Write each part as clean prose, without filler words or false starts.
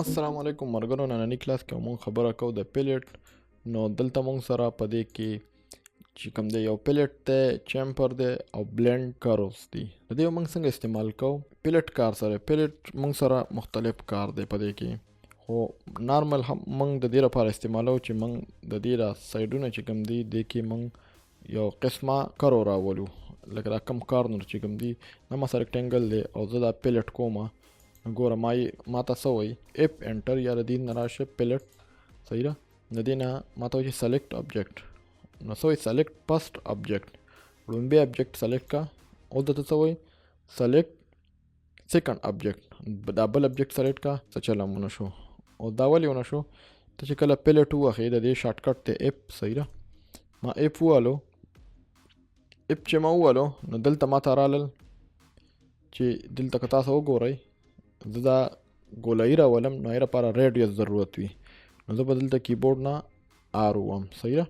السلام علیکم مرګرو نننی کلاس کې مونږ خبره کوو د پیلټ. نو دلته مونږ سره په دې کې چې کوم دی یو پیلټ دی، چیمبر دی او بلند کاروز دي. د دې مونږ څنګه استعمال کوو؟ پیلټ کار سره مونږ سره مختلف کار دی په دې کې، خو نارمل هم مونږ د دې لپاره استعمالو چې مونږ د دې را سایډونه چې کوم دي د کې مونږ یو قسمه کرو راولو، لکه دا کم کارنر چې کوم دي دا ما سره ریکټنګل دی او زه دا پیلټ کومه. ګوره ما ته څه وایي اف انټر یا د دې نه راشه پیلټ، صحیح ده. د دې نه ما ته وایي چې سلیکټ ابجیکټ، نو څه وایي سلیکټ فسټ ابجیکټ، لومبی ابجیکټ سلیکټ کا. او دته څه وایي سلیکټ سیکنډ ابجیکټ، دا بل ابجیکټ سلیکټ کا. څه چلم ونه شو او دا ولې ونه شو؟ ته چې کله پیلټ ووهې د دې شارټکټ دی اف، صحیح ده. ما اف ووالو، اف چې ما ووالو نو دلته ما ته رالل چې دلته که تاسو وګورئ زه دا ګولایي راولم، نو هغې لپاره ریډیوس ضرورت وي. نو زه به دلته کیبورډ نه آر ووهم، صحیح ده.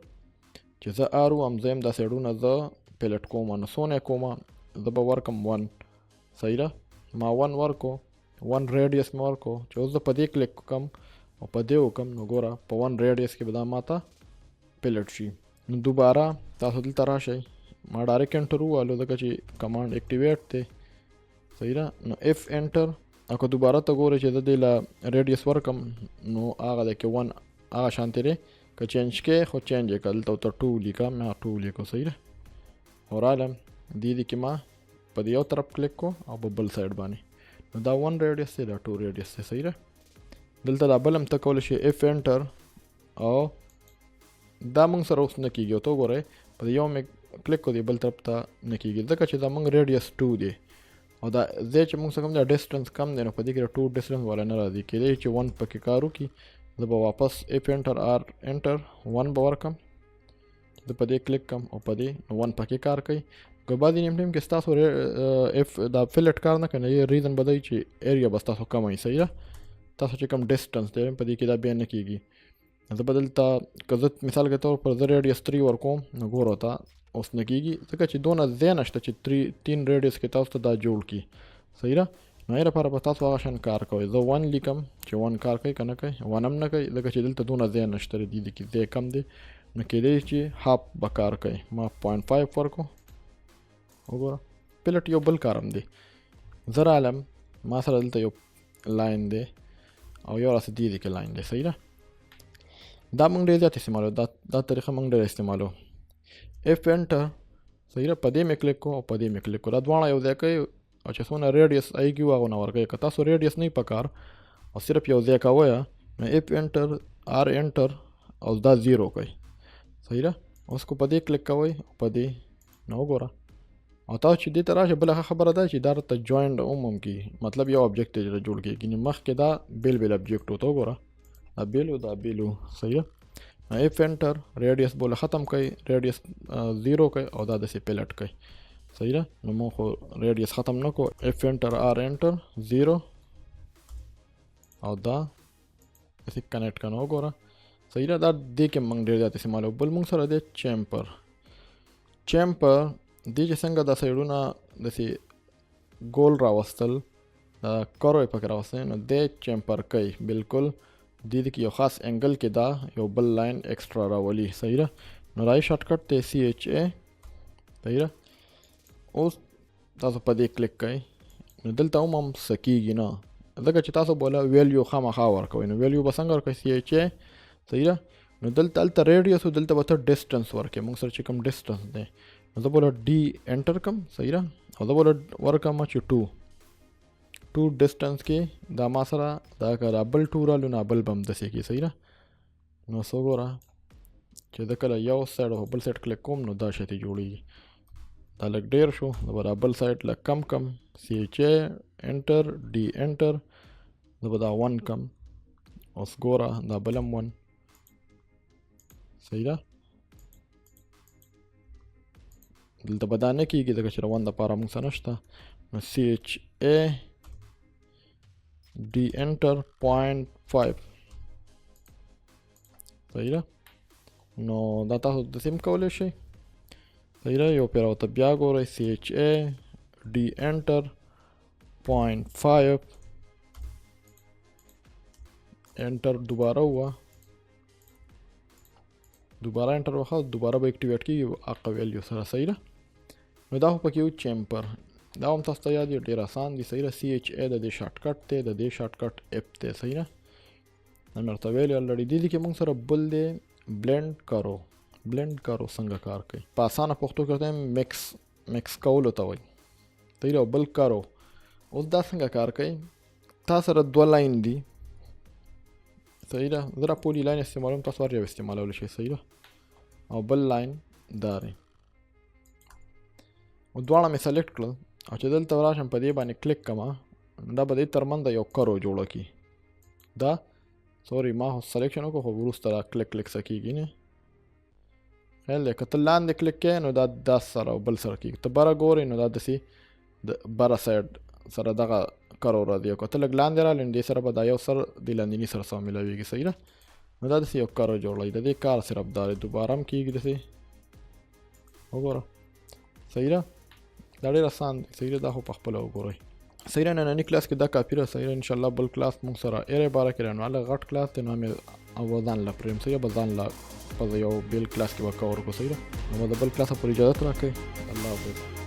چې زه آر ووهم زه یم دا سایډونه زه پیلټ کوم. نو څونه یې کومه؟ زه به ورکم 1، صحیح ده. ما 1 ورکو، 1 ریډیوس مې ورکو. چې اوس زه په دې کلیک وکم او په دې وکم نو ګوره په 1 ریډیوس کې به دا ماته پیلټ شي. نو دوباره تاسو دلته راشئ، ما ډایرکټ انټر ووالو ځکه چې کمانډ اکټیویټ دی، صحیح ده. نو اف انټر، او که دوباره ته ګورې چې زه دې له ریډیوس ورکم نو هغه دی کې 1 هغه شانتې دی. که چینج کې خو چینج یې کړه، دلته ورته 2 لیکه، ما 2 لیکو، صحیح ده. او رالم دې کې ما په دې یو طرف کلیک کو او په بل سایډ باندې، نو دا 1 ریډیوس دی، دا 2 ریډیوس دی، صحیح ده. دلته دا بل هم ته کولی شي اف انټر، او دا موږ سره اوس نه کېږي. او ته وګورئ په دې یو مې کلیک کو دی بل طرف ته نه کېږي ځکه چې دا موږ ریډیوس 2 دی او دا ځای چې موږ څه کوم دا ډسټنس کم دی، نو په دې کې 2 ډسټنس والا نه راځي. کېدای چې 1 پکې کار وکړي. زه به واپس اف انټر آر انټر 1 به ورکم، زه په دې کلیک کم او په دې 1 پکې کار کوي. که بعضې نیم ټایم کې ستاسو اف دا فلټ کار نه کوي، یې ریزن به دی چې ایریا به ستاسو کمه وي، صحیح ده. تاسو چې کوم ډسټنس دی په دې کې دا بیا نه کېږي. زه به دلته که زه مثال کے طور پر زه ریډیوس 3 ورکوم نو ګوره ته اوس نه کېږي ځکه چې دونه ځای نشته چې 3 ریډیوس کې تاسو ته دا جوړ کړي، صحیح ده. نو هغې لپاره به تاسو هغه شان کار کوئ. زه 1 لیکم چې 1 کار کوي که نه کوي، 1 هم نه کوي ځکه چې دلته دونه ځای نشته دی، دې کې ځای کم دی. نو کېدای چې هاف به کار کوي. ما 0.5 ورکو، وګوره پیلټ یو بل کار هم دی. زه رالم ما سره دلته یو لاین دی او یو راسه دې کې لاین دی، صحیح ده. دا موږ ډېر زیات استعمالو، دا طریقه موږ ډېر استعمالو. اف انټر، صحیح ده. په دې مې کلیک کو او په دې مې کلیک کو، دا دواړه یو ځای کوي او چې څونه ریډیوس ایږي هغه نه ورکوي. که تاسو ریډیوس نه وي په کار او صرف یو ځای کوئ نو اف انټر آر انټر او دا 0 کوي، صحیح ده. اوس کو په دې کلیک کوئ او په دې نو وګوره. او تاسو چې دې ته راشئ بله ښه خبره ده چې دا راته جوینډ هم کېږي، مطلب یو ابجیکټ دی چې جوړ کېږي. مخکې دا بیل بیل ابجیکټ و، ته وګوره دا بیل و دا بیل و، صحیح ده. اف انټر ریډیوس بوله ختم کوي، ریډیوس 0 کوي او دا داسې پیلټ کوي، صحیح ده. نو مونږ خو ریډیوس ختم نه کو، اف انټر آر انټر 0 او دا داسې کنیکټ کنه، وګوره صحیح ده. دا دې کې موږ ډېر زیات استعمالو. بل موږ سره دی چیمبر. چیمبر دې چې څنګه دا سایډونه داسې ګول راوستل، دا کرو یې پکې راوستل، نو دی چیمبر کوي بالکل. دې کې یو خاص انګل کې دا یو بل لاین ایکسټرا راولي، صحیح ده. نو راي شارټکټ دی CHA، صحیح ده. اوس تاسو په دې کلیک کوئ نو دلته هم څه کېږي نه، ځکه چې تاسو بوله ویلیو خامخا ورکوئ. نو ویلیو به څنګه ورکوئ؟ CHA، صحیح ده. نو دلته هلته ریډیوس و، دلته به ته ډسټنس ورکوې. موږ سره چې کوم ډسټنس دی نو زه بوله ډي انټر کم، صحیح ده. او زه بوله ورکم چې 2 ډسټنس کې دا ما سره دا که دا بل 2 رالو نه بل به هم داسې کړي، صحیح ده. نو څه وګوره چې زه کله یو سایډ او بل سایډ کلیک کوم نو دا شتې جوړېږي. دا لږ ډېر شو، زه به دا بل سایډ لږ کم CHA انټر ډي انټر، زه به دا 1 کم. اوس ګوره دا بل هم 1، صحیح ده. دلته به دا نه کېږي ځکه چې 1 دپاره موږ څه نشته. نو CHA ډي انټر 0.5، صحیح ده. نو دا تاسو داسې هم کولی شئ. صحیح ده. یو پیر ورته بیا ګورئ CHA D انټر 0.5 انټر دوباره ووه، دوباره انټر وخه، دوباره به اکټیویټ کېږي هغه ویلیو سره. صحیح ده. نو دا خو پکې یو چیمپر، دا هم تاسو ته یاد وي ډېر آسان دي. صحیح ده. CHA د دې شارټکټ دی، د دې شارټکټ F دی. صحیح ده. دا مې ورته ویلي الرډي. دې کې موږ سره بل دی بلینډ کرو. بلینډ کرو څنګه کار کوي په اسانه پښتو کې ورته مکس کولو ته وایي. صحیح ده. بل کرو اوس دا څنګه کار کوي، تا سره دوه لاین دي. صحیح ده. زه را پولي لاین استعمالوم، تاسو هر یو استعمالولی شئ. صحیح ده. او بل لاین دا دی، او دواړه مې سلیکټ کړل، او چې دلته راشم په دې باندې کلیک کړم، دا به دې ترمنځ یو کرو جوړه کړي. دا سوري ما سلیکشن وکړو، خو وروسته را کلیک څه کېږي نه. خیال دی که ته لاندې کلیک کوې نو دا سره او بل سره کېږي، ته بره ګورې نو دا داسې د بره سایډ سره دغه کرو راځي، او که ته لږ لاندې راغلې نو دې سره به دا یو سر د لاندیني سره سره میلاویږي. صحیح ده. نو دا داسې یو کرو جوړوي. د دې کار صرف دا دی، دوباره هم کېږي داسې وګوره. صحیح ده. دا ډېر آسان دی. صحیح ده. دا خو په خپله وګورئ. صحیح ده. ننني کلاس کې دا کافي ده. صحیح ده. انشاءالله بل کلاس موږ سره ایرې باره کې نو هغه غټ کلاس دی، نو مې ځان له پرېږدم. صحیح ده. به ځان له په یو بل کلاس کې به کور کړو. صحیح ده. نو د بل کلاس پورې اجازت راکړئ. الله حافظ.